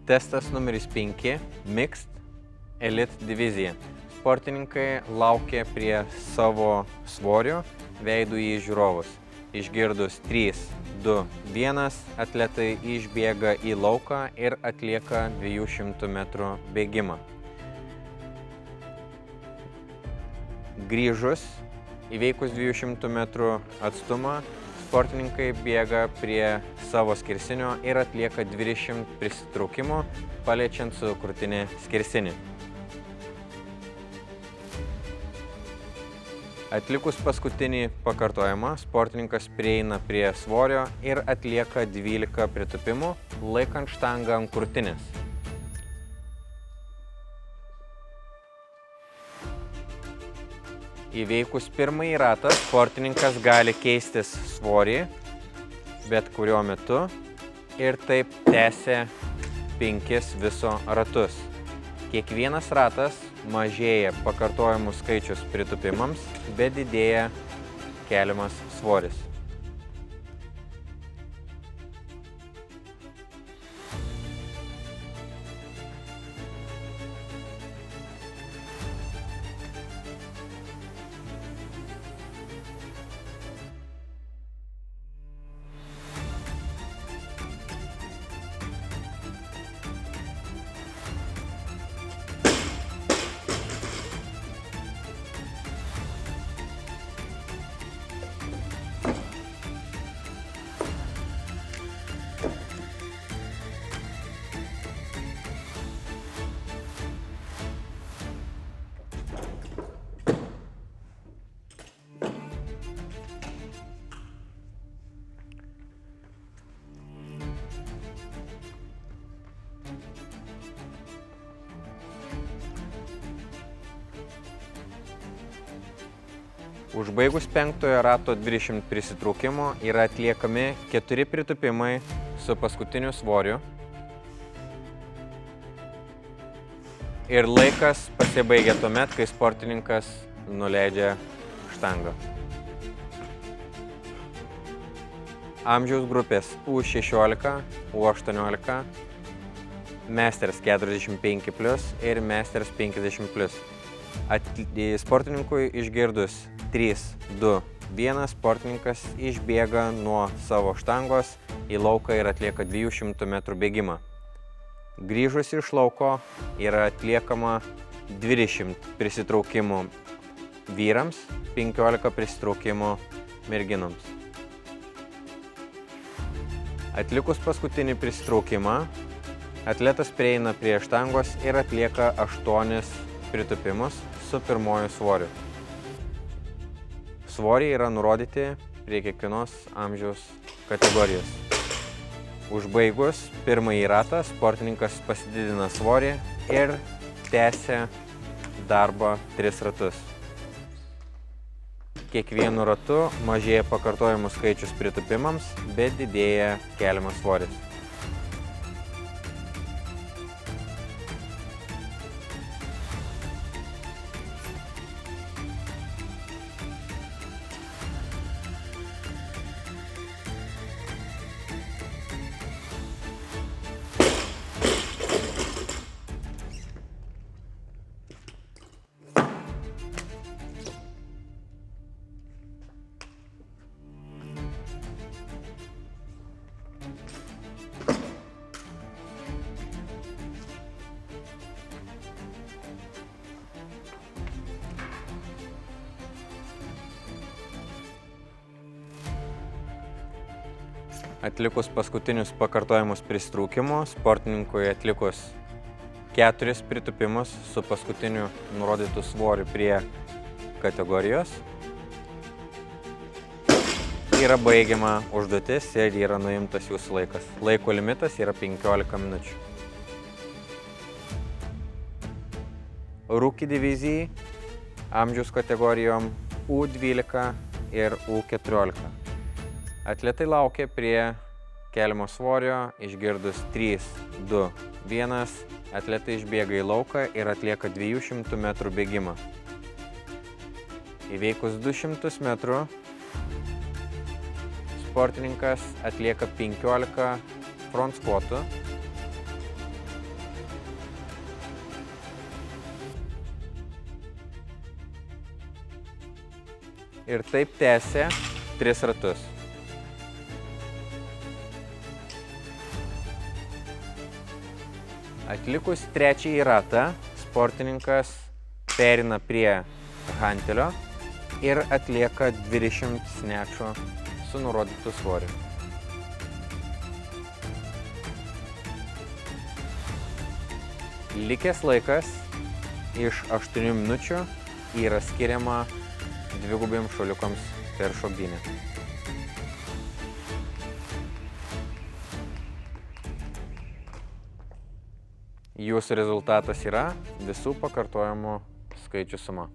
Testas numeris 5 – Mixed Elite divizija. Sportininkai laukia prie savo svorio, veidų į žiūrovus. Išgirdus 3, 2, 1, atletai išbėga į lauką ir atlieka 200 metrų bėgimą. Grįžus, įveikus 200 metrų atstumą, sportininkai bėga prie savo skersinio ir atlieka 20 prisitraukimų, paliečiant su krūtine skersinį. Atlikus paskutinį pakartojimą, sportininkas prieina prie svorio ir atlieka 12 pritūpimų, laikant štangą ant krūtinės. Įveikus pirmąjį ratą, sportininkas gali keistis svorį bet kuriuo metu ir taip tęsia 5 viso ratus. Kiekvienas ratas mažėja pakartojimų skaičius pritūpimams, bet didėja keliamas svoris. Užbaigus 5 rato 20 prisitraukimų yra atliekami 4 pritūpimai su paskutiniu svoriu ir laikas pasibaigia tuomet, kai sportininkas nuleidžia štangą. Amžiaus grupės U16, U18, Masters 45+ ir Masters 50+. Sportininkui išgirdus 3, 2, 1, sportininkas išbėga nuo savo štangos į lauką ir atlieka 200 metrų bėgimą. Grįžus iš lauko yra atliekama 20 prisitraukimų vyrams, 15 prisitraukimų merginoms. Atlikus paskutinį prisitraukimą, atletas prieina prie štangos ir atlieka 8 pritūpimus su pirmoju svoriu. Svoriai yra nurodyti prie kiekvienos amžiaus kategorijos. Užbaigus pirmąjį ratą, sportininkas pasididina svorį ir tęsia darbą 3 ratus. Kiekvienu ratu mažėja pakartojimų skaičius pritūpimams, bet didėja keliamas svoris. Atlikus paskutinius pakartojimus prisitraukimų, sportininkui atlikus 4 pritūpimus su paskutiniu nurodytu svoriu prie kategorijos, yra baigiama užduotis ir yra nuimtas jūsų laikas. Laiko limitas yra 15 minučių. Rookie divizijai amžiaus kategorijom U12 ir U14. Atletai laukia prie keliamo svorio, išgirdus 3, 2, 1, atletai išbėga į lauką ir atlieka 200 metrų bėgimą. Įveikus 200 metrų, sportininkas atlieka 15 front squatų Ir taip tęsia 3 ratus. Atlikus trečiąjį ratą, sportininkas pereina prie hantelio ir atlieka 20 snatchų su nurodytu svoriu. Likęs laikas iš 8 minučių yra skiriama dvigubiems šuoliukams per šokdynę. Jūsų rezultatas yra visų pakartojimų skaičių suma.